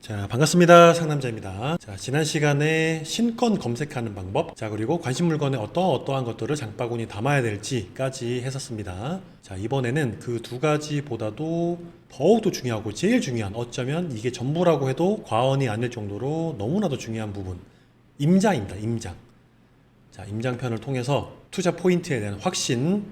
자, 반갑습니다. 상남자입니다. 자, 지난 시간에 신권 검색하는 방법, 자, 그리고 관심 물건에 어떠한 것들을 장바구니 담아야 될지까지 했었습니다. 자, 이번에는 그 두 가지보다도 더욱더 중요하고 제일 중요한, 어쩌면 이게 전부라고 해도 과언이 아닐 정도로 너무나도 중요한 부분, 임장입니다. 임장. 자, 임장편을 통해서 투자 포인트에 대한 확신,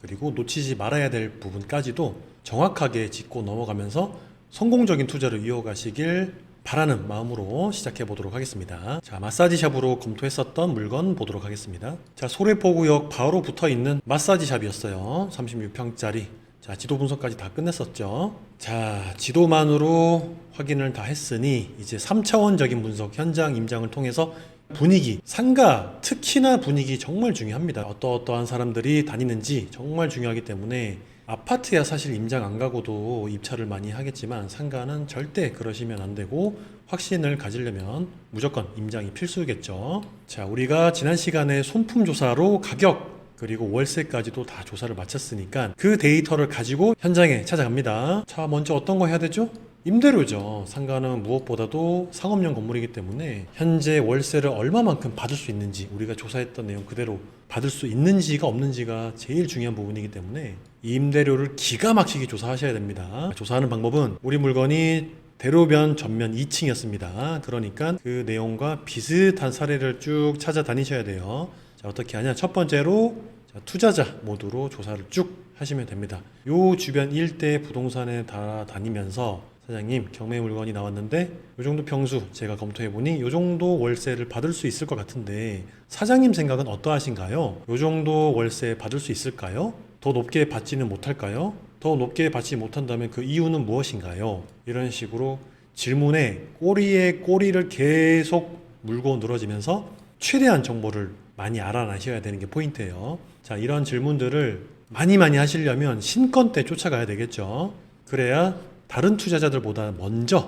그리고 놓치지 말아야 될 부분까지도 정확하게 짚고 넘어가면서 성공적인 투자를 이어가시길 바라는 마음으로 시작해 보도록 하겠습니다. 자, 마사지샵으로 검토했었던 물건 보도록 하겠습니다. 자, 소래포구역 바로 붙어 있는 마사지샵이었어요. 36평짜리. 자, 지도 분석까지 다 끝냈었죠. 자, 지도만으로 확인을 다 했으니 이제 3차원적인 분석, 현장 임장을 통해서 분위기, 상가, 특히나 분위기 정말 중요합니다. 어떠한 사람들이 다니는지 정말 중요하기 때문에 아파트야 사실 임장 안 가고도 입찰을 많이 하겠지만 상가는 절대 그러시면 안 되고 확신을 가지려면 무조건 임장이 필수겠죠. 자, 우리가 지난 시간에 손품 조사로 가격 그리고 월세까지도 다 조사를 마쳤으니까 그 데이터를 가지고 현장에 찾아갑니다. 자, 먼저 어떤 거 해야 되죠? 임대료죠. 상가는 무엇보다도 상업용 건물이기 때문에 현재 월세를 얼마만큼 받을 수 있는지, 우리가 조사했던 내용 그대로 받을 수 있는지가 없는지가 제일 중요한 부분이기 때문에 이 임대료를 기가 막히게 조사하셔야 됩니다. 조사하는 방법은 우리 물건이 대로변 전면 2층이었습니다. 그러니까 그 내용과 비슷한 사례를 쭉 찾아다니셔야 돼요. 자, 어떻게 하냐? 첫 번째로 투자자 모드로 조사를 쭉 하시면 됩니다. 요 주변 일대 부동산에 다 다니면서 사장님, 경매 물건이 나왔는데 요 정도 평수 제가 검토해보니 요 정도 월세를 받을 수 있을 것 같은데 사장님 생각은 어떠하신가요? 요 정도 월세 받을 수 있을까요? 더 높게 받지는 못할까요? 더 높게 받지 못한다면 그 이유는 무엇인가요? 이런 식으로 질문에 꼬리에 꼬리를 계속 물고 늘어지면서 최대한 정보를 많이 알아내셔야 되는 게 포인트예요. 자, 이런 질문들을 많이 하시려면 신권 때 쫓아가야 되겠죠. 그래야 다른 투자자들보다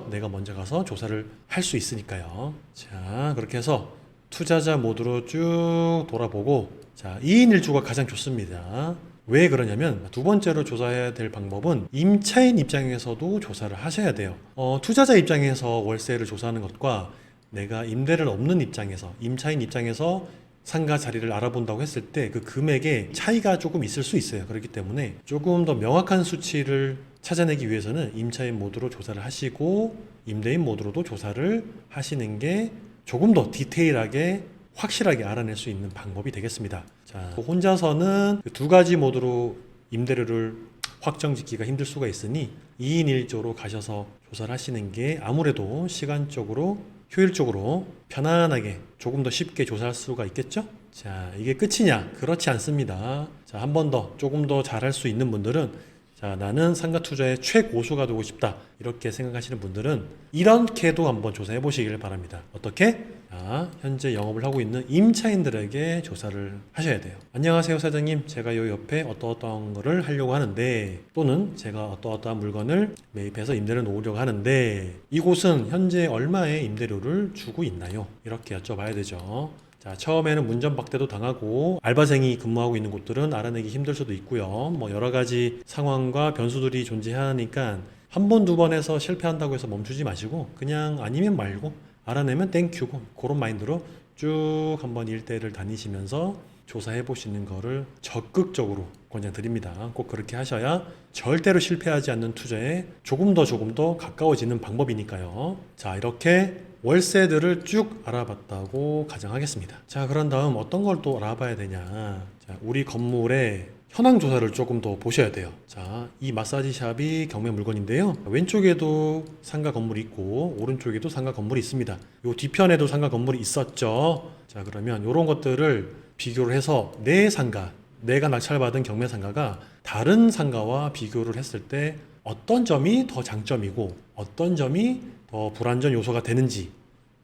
내가 먼저 가서 조사를 할 수 있으니까요. 자, 그렇게 해서 투자자 모드로 쭉 돌아보고, 자, 2인 1조가 가장 좋습니다. 왜 그러냐면 두 번째로 조사해야 될 방법은 임차인 입장에서도 조사를 하셔야 돼요. 투자자 입장에서 월세를 조사하는 것과 내가 임대를 없는 입장에서, 임차인 입장에서 상가 자리를 알아본다고 했을 때 그 금액에 차이가 조금 있을 수 있어요. 그렇기 때문에 조금 더 명확한 수치를 찾아내기 위해서는 임차인 모드로 조사를 하시고 임대인 모드로도 조사를 하시는 게 조금 더 디테일하게 확실하게 알아낼 수 있는 방법이 되겠습니다. 자, 혼자서는 두 가지 모드로 임대료를 확정짓기가 힘들 수가 있으니 2인 1조로 가셔서 조사를 하시는 게 아무래도 시간적으로 효율적으로 편안하게 조금 더 쉽게 조사할 수가 있겠죠? 자, 이게 끝이냐? 그렇지 않습니다. 자, 한 번 더 조금 더 잘할 수 있는 분들은, 자, 나는 상가 투자의 최고수가 되고 싶다, 이렇게 생각하시는 분들은 이렇게도 한번 조사해 보시길 바랍니다. 어떻게? 자, 현재 영업을 하고 있는 임차인들에게 조사를 하셔야 돼요. 안녕하세요 사장님, 제가 요 옆에 어떠한 거를 하려고 하는데, 또는 제가 어떠한 물건을 매입해서 임대를 놓으려고 하는데 이곳은 현재 얼마의 임대료를 주고 있나요? 이렇게 여쭤봐야 되죠. 자, 처음에는 문전박대도 당하고 알바생이 근무하고 있는 곳들은 알아내기 힘들 수도 있고요. 뭐 여러 가지 상황과 변수들이 존재하니까 한 번, 두 번 해서 실패한다고 해서 멈추지 마시고 그냥 아니면 말고 알아내면 땡큐고, 그런 마인드로 쭉 한번 일대를 다니시면서 조사해 보시는 거를 적극적으로 권장드립니다. 꼭 그렇게 하셔야 절대로 실패하지 않는 투자에 조금 더 가까워지는 방법이니까요. 자, 이렇게 월세들을 쭉 알아봤다고 가정하겠습니다. 자, 그런 다음 어떤 걸 또 알아봐야 되냐. 자, 우리 건물의 현황 조사를 조금 더 보셔야 돼요. 자, 이 마사지샵이 경매 물건인데요. 왼쪽에도 상가 건물이 있고 오른쪽에도 상가 건물이 있습니다. 요 뒤편에도 상가 건물이 있었죠. 자, 그러면 이런 것들을 비교를 해서 내 상가, 내가 낙찰받은 경매 상가가 다른 상가와 비교를 했을 때 어떤 점이 더 장점이고 어떤 점이 더 불안전 요소가 되는지,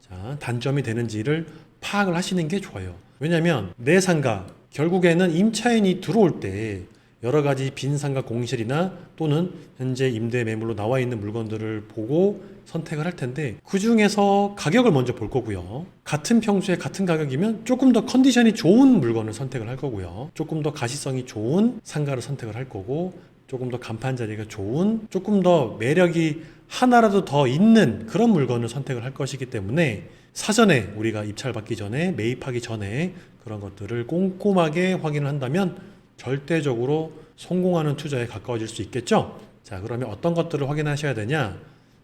자, 단점이 되는지를 파악을 하시는 게 좋아요. 왜냐하면 내 상가, 결국에는 임차인이 들어올 때 여러 가지 빈 상가 공실이나 또는 현재 임대 매물로 나와 있는 물건들을 보고 선택을 할 텐데 그 중에서 가격을 먼저 볼 거고요. 같은 평수에 같은 가격이면 조금 더 컨디션이 좋은 물건을 선택을 할 거고요. 조금 더 가시성이 좋은 상가를 선택을 할 거고, 조금 더 간판 자리가 좋은, 조금 더 매력이 하나라도 더 있는 그런 물건을 선택을 할 것이기 때문에 사전에 우리가 입찰 받기 전에 매입하기 전에 그런 것들을 꼼꼼하게 확인을 한다면 절대적으로 성공하는 투자에 가까워질 수 있겠죠. 자, 그러면 어떤 것들을 확인하셔야 되냐?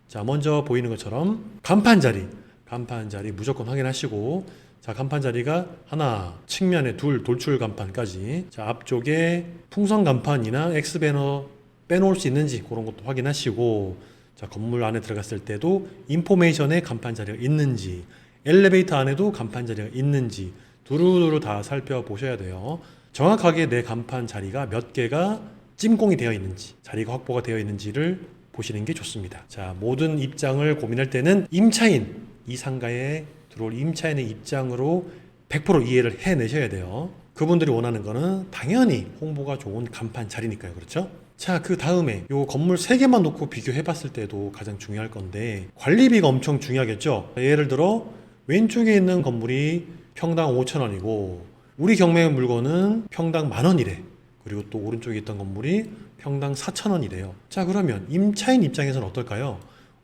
자, 먼저 보이는 것처럼 간판 자리 무조건 확인하시고, 자, 간판 자리가 하나, 측면에 둘, 돌출 간판까지, 자, 앞쪽에 풍선 간판이나 X배너 빼놓을 수 있는지 그런 것도 확인하시고, 자, 건물 안에 들어갔을 때도 인포메이션에 간판 자리가 있는지, 엘리베이터 안에도 간판 자리가 있는지 두루두루 다 살펴보셔야 돼요. 정확하게 내 간판 자리가 몇 개가 찜공이 되어 있는지, 자리가 확보가 되어 있는지를 보시는 게 좋습니다. 자, 모든 입장을 고민할 때는 임차인, 이 상가에 들어올 임차인의 입장으로 100% 이해를 해내셔야 돼요. 그분들이 원하는 거는 당연히 홍보가 좋은 간판 자리니까요. 그렇죠? 자, 그 다음에 요 건물 3개만 놓고 비교해 봤을 때도 가장 중요할 건데 관리비가 엄청 중요하겠죠. 예를 들어 왼쪽에 있는 건물이 평당 5,000원이고 우리 경매의 물건은 평당 10,000원이래. 그리고 또 오른쪽에 있던 건물이 평당 4,000원이래요. 자, 그러면 임차인 입장에서는 어떨까요?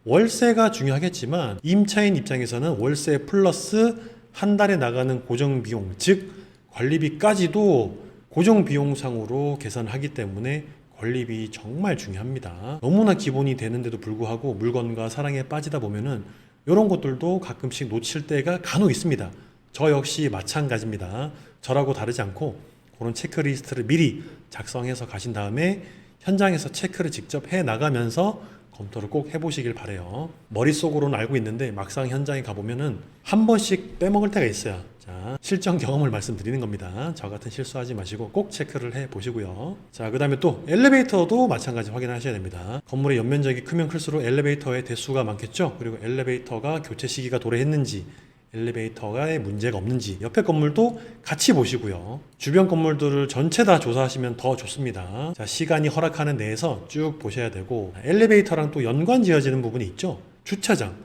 월세가 중요하겠지만 임차인 입장에서는 월세 플러스 한 달에 나가는 고정비용, 즉 관리비까지도 고정비용상으로 계산하기 때문에 관리비 정말 중요합니다. 너무나 기본이 되는데도 불구하고 물건과 사랑에 빠지다 보면은 이런 것들도 가끔씩 놓칠 때가 간혹 있습니다. 저 역시 마찬가지입니다. 저라고 다르지 않고 그런 체크리스트를 미리 작성해서 가신 다음에 현장에서 체크를 직접 해 나가면서 검토를 꼭 해보시길 바래요. 머릿속으로는 알고 있는데 막상 현장에 가보면은 한 번씩 빼먹을 때가 있어요. 자, 실전 경험을 말씀드리는 겁니다. 저 같은 실수하지 마시고 꼭 체크를 해 보시고요. 자, 그 다음에 또 엘리베이터도 마찬가지 확인하셔야 됩니다. 건물의 연면적이 크면 클수록 엘리베이터의 대수가 많겠죠. 그리고 엘리베이터가 교체 시기가 도래했는지, 엘리베이터에 문제가 없는지 옆에 건물도 같이 보시고요. 주변 건물들을 전체 다 조사하시면 더 좋습니다. 자, 시간이 허락하는 내에서 쭉 보셔야 되고, 엘리베이터랑 또 연관 지어지는 부분이 있죠. 주차장.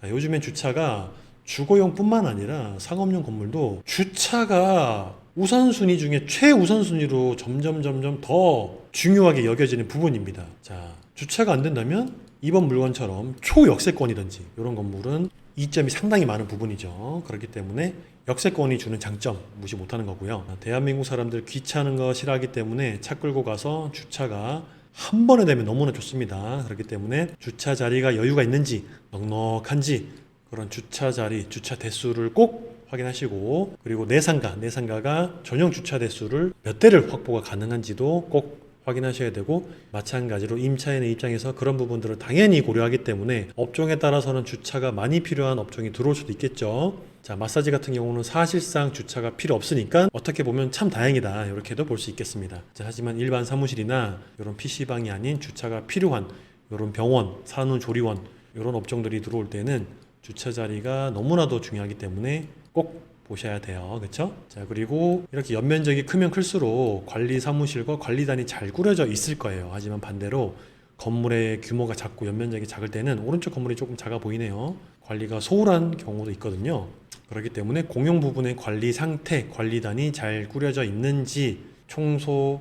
자, 요즘엔 주차가 주거용뿐만 아니라 상업용 건물도 주차가 우선순위 중에 최우선순위로 점점 더 중요하게 여겨지는 부분입니다. 자, 주차가 안 된다면 이번 물건처럼 초역세권이든지 이런 건물은 이점이 상당히 많은 부분이죠. 그렇기 때문에 역세권이 주는 장점 무시 못하는 거고요. 대한민국 사람들 귀찮은 거 싫어하기 때문에 차 끌고 가서 주차가 한 번에 되면 너무나 좋습니다. 그렇기 때문에 주차 자리가 여유가 있는지 넉넉한지 그런 주차 자리, 주차 대수를 꼭 확인하시고, 그리고 내 상가가 전용 주차 대수를 몇 대를 확보가 가능한지도 꼭 확인하셔야 되고, 마찬가지로 임차인의 입장에서 그런 부분들을 당연히 고려하기 때문에 업종에 따라서는 주차가 많이 필요한 업종이 들어올 수도 있겠죠. 자, 마사지 같은 경우는 사실상 주차가 필요 없으니까 어떻게 보면 참 다행이다, 이렇게도 볼 수 있겠습니다. 자, 하지만 일반 사무실이나 이런 PC방이 아닌 주차가 필요한 이런 병원, 산후조리원 이런 업종들이 들어올 때는 주차 자리가 너무나도 중요하기 때문에 꼭 보셔야 돼요. 그렇죠? 자, 그리고 이렇게 연면적이 크면 클수록 관리 사무실과 관리단이 잘 꾸려져 있을 거예요. 하지만 반대로 건물의 규모가 작고 연면적이 작을 때는 오른쪽 건물이 조금 작아 보이네요. 관리가 소홀한 경우도 있거든요. 그렇기 때문에 공용 부분의 관리 상태, 관리단이 잘 꾸려져 있는지, 청소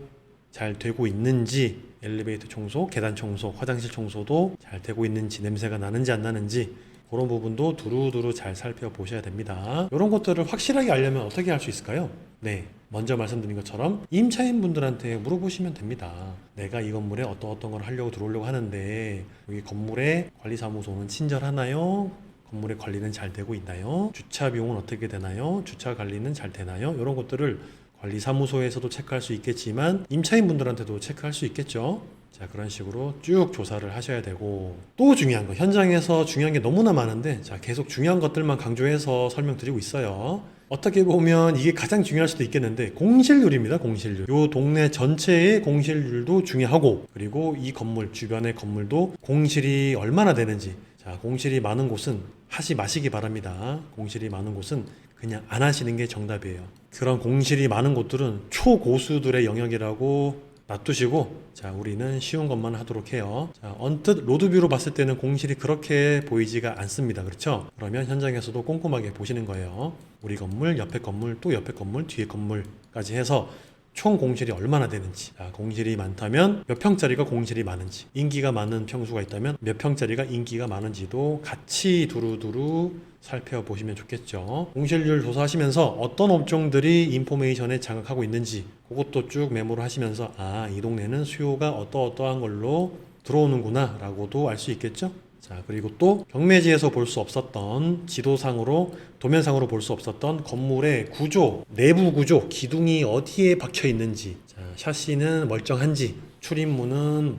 잘 되고 있는지, 엘리베이터 청소, 계단 청소, 화장실 청소도 잘 되고 있는지, 냄새가 나는지 안 나는지 그런 부분도 두루두루 잘 살펴보셔야 됩니다. 이런 것들을 확실하게 알려면 어떻게 할 수 있을까요? 네, 먼저 말씀드린 것처럼 임차인 분들한테 물어보시면 됩니다. 내가 이 건물에 어떤 걸 하려고 들어오려고 하는데 여기 건물의 관리사무소는 친절하나요? 건물의 관리는 잘 되고 있나요? 주차 비용은 어떻게 되나요? 주차 관리는 잘 되나요? 이런 것들을 관리사무소에서도 체크할 수 있겠지만 임차인 분들한테도 체크할 수 있겠죠. 자, 그런 식으로 쭉 조사를 하셔야 되고, 또 중요한 거, 현장에서 중요한 게 너무나 많은데 자, 계속 중요한 것들만 강조해서 설명드리고 있어요. 어떻게 보면 이게 가장 중요할 수도 있겠는데 공실률입니다. 공실률. 요 동네 전체의 공실률도 중요하고, 그리고 이 건물 주변의 건물도 공실이 얼마나 되는지. 자, 공실이 많은 곳은 하지 마시기 바랍니다. 공실이 많은 곳은 그냥 안 하시는 게 정답이에요. 그런 공실이 많은 곳들은 초고수들의 영역이라고 놔두시고, 자, 우리는 쉬운 것만 하도록 해요. 자, 언뜻 로드뷰로 봤을 때는 공실이 그렇게 보이지가 않습니다. 그렇죠? 그러면 현장에서도 꼼꼼하게 보시는 거예요. 우리 건물, 옆에 건물, 또 옆에 건물, 뒤에 건물까지 해서 총 공실이 얼마나 되는지, 자, 공실이 많다면 몇 평짜리가 공실이 많은지, 인기가 많은 평수가 있다면 몇 평짜리가 인기가 많은지도 같이 두루두루 살펴보시면 좋겠죠. 공실률 조사하시면서 어떤 업종들이 인포메이션에 장악하고 있는지 그것도 쭉 메모를 하시면서 이 동네는 수요가 어떠어떠한 걸로 들어오는구나 라고도 알 수 있겠죠. 자, 그리고 또 경매지에서 볼 수 없었던, 지도상으로 도면상으로 볼 수 없었던 건물의 구조, 내부 구조, 기둥이 어디에 박혀 있는지, 자, 샤시는 멀쩡한지, 출입문은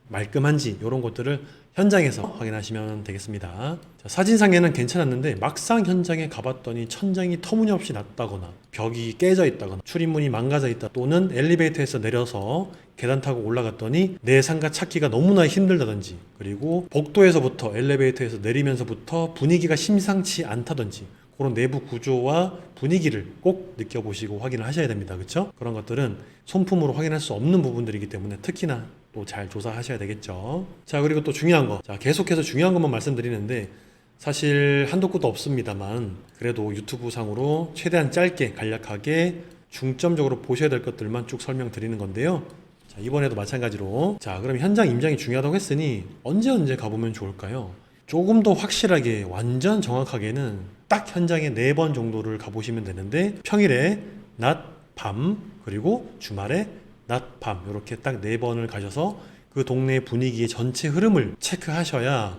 말끔한지 이런 것들을 현장에서 확인하시면 되겠습니다. 자, 사진상에는 괜찮았는데 막상 현장에 가봤더니 천장이 터무니없이 낮다거나 벽이 깨져 있다거나 출입문이 망가져 있다, 또는 엘리베이터에서 내려서 계단 타고 올라갔더니 내 상가 찾기가 너무나 힘들다든지, 그리고 복도에서부터 엘리베이터에서 내리면서부터 분위기가 심상치 않다든지, 그런 내부 구조와 분위기를 꼭 느껴보시고 확인을 하셔야 됩니다. 그렇죠? 그런 것들은 손품으로 확인할 수 없는 부분들이기 때문에 특히나 또 잘 조사하셔야 되겠죠. 자, 그리고 또 중요한 거, 자, 계속해서 중요한 것만 말씀드리는데 사실 한도 끝도 없습니다만 그래도 유튜브 상으로 최대한 짧게 간략하게 중점적으로 보셔야 될 것들만 쭉 설명드리는 건데요. 자, 이번에도 마찬가지로, 자, 그럼 현장 임장이 중요하다고 했으니 언제 가보면 좋을까요? 조금 더 확실하게 완전 정확하게는 딱 현장에 4번 정도를 가보시면 되는데, 평일에 낮, 밤, 그리고 주말에 낮, 밤 이렇게 딱 4번을 가셔서 그 동네 분위기의 전체 흐름을 체크하셔야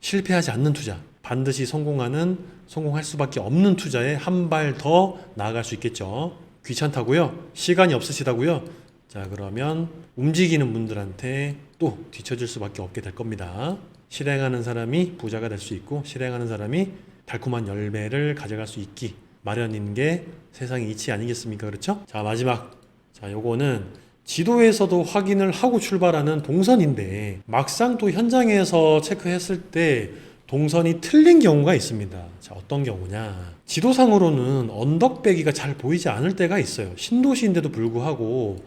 실패하지 않는 투자, 반드시 성공할 수밖에 없는 투자에 한 발 더 나아갈 수 있겠죠. 귀찮다고요? 시간이 없으시다고요? 자, 그러면 움직이는 분들한테 또 뒤처질 수밖에 없게 될 겁니다. 실행하는 사람이 부자가 될 수 있고 실행하는 사람이 달콤한 열매를 가져갈 수 있기 마련인 게 세상의 이치 아니겠습니까? 그렇죠? 자, 마지막, 자, 요거는 지도에서도 확인을 하고 출발하는 동선인데 막상 또 현장에서 체크했을 때 동선이 틀린 경우가 있습니다. 자, 어떤 경우냐? 지도상으로는 언덕배기가 잘 보이지 않을 때가 있어요. 신도시인데도 불구하고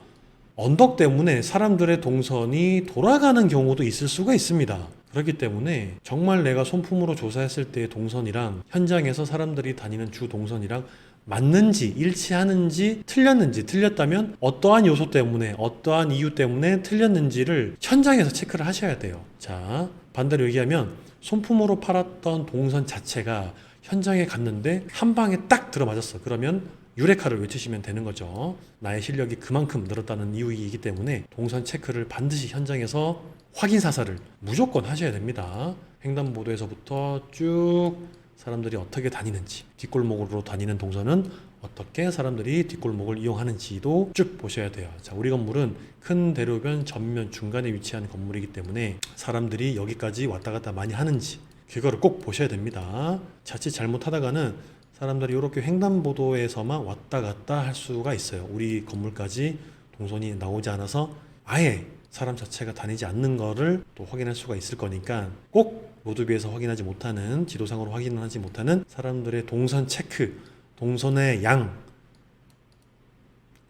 언덕 때문에 사람들의 동선이 돌아가는 경우도 있을 수가 있습니다. 그렇기 때문에 정말 내가 손품으로 조사했을 때의 동선이랑 현장에서 사람들이 다니는 주 동선이랑 맞는지, 일치하는지, 틀렸는지, 틀렸다면 어떠한 요소 때문에, 어떠한 이유 때문에 틀렸는지를 현장에서 체크를 하셔야 돼요. 자, 반대로 얘기하면 손품으로 팔았던 동선 자체가 현장에 갔는데 한 방에 딱 들어맞았어. 그러면 유레카를 외치시면 되는 거죠. 나의 실력이 그만큼 늘었다는 이유이기 때문에 동선 체크를 반드시 현장에서 확인 사살을 무조건 하셔야 됩니다. 횡단보도에서부터 쭉 사람들이 어떻게 다니는지, 뒷골목으로 다니는 동선은 어떻게 사람들이 뒷골목을 이용하는지도 쭉 보셔야 돼요. 자, 우리 건물은 큰 대로변 전면 중간에 위치한 건물이기 때문에 사람들이 여기까지 왔다 갔다 많이 하는지 그거를 꼭 보셔야 됩니다. 자칫 잘못하다가는 사람들이 이렇게 횡단보도에서만 왔다 갔다 할 수가 있어요. 우리 건물까지 동선이 나오지 않아서 아예 사람 자체가 다니지 않는 거를 또 확인할 수가 있을 거니까 꼭 로드뷰에서 확인하지 못하는, 지도상으로 확인하지 못하는 사람들의 동선 체크, 동선의 양,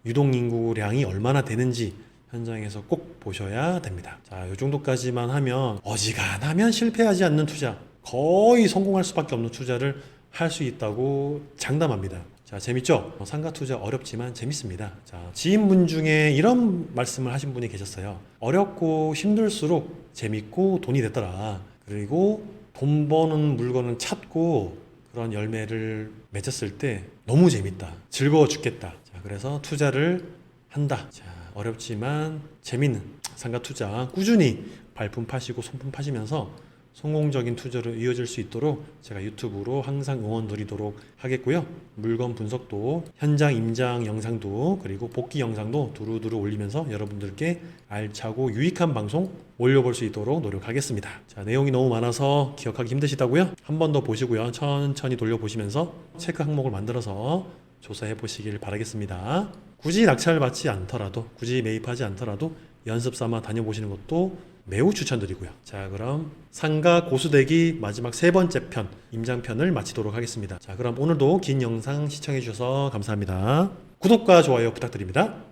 유동인구량이 얼마나 되는지 현장에서 꼭 보셔야 됩니다. 자, 이 정도까지만 하면 어지간하면 실패하지 않는 투자, 거의 성공할 수밖에 없는 투자를 할 수 있다고 장담합니다. 자, 재밌죠? 상가 투자 어렵지만 재밌습니다. 자, 지인분 중에 이런 말씀을 하신 분이 계셨어요. 어렵고 힘들수록 재밌고 돈이 됐더라. 그리고 돈 버는 물건을 찾고 그런 열매를 맺었을 때 너무 재밌다. 즐거워 죽겠다. 자, 그래서 투자를 한다. 자, 어렵지만 재밌는 상가 투자 꾸준히 발품 파시고 손품 파시면서 성공적인 투자로 이어질 수 있도록 제가 유튜브로 항상 응원 드리도록 하겠고요. 물건 분석도, 현장 임장 영상도, 그리고 복귀 영상도 두루두루 올리면서 여러분들께 알차고 유익한 방송 올려볼 수 있도록 노력하겠습니다. 자, 내용이 너무 많아서 기억하기 힘드시다고요? 한 번 더 보시고요. 천천히 돌려보시면서 체크 항목을 만들어서 조사해 보시길 바라겠습니다. 굳이 낙찰 받지 않더라도, 굳이 매입하지 않더라도 연습 삼아 다녀보시는 것도 매우 추천드리고요. 자, 그럼 상가 고수대기 마지막 3번째 편, 임장편을 마치도록 하겠습니다. 자, 그럼 오늘도 긴 영상 시청해 주셔서 감사합니다. 구독과 좋아요 부탁드립니다.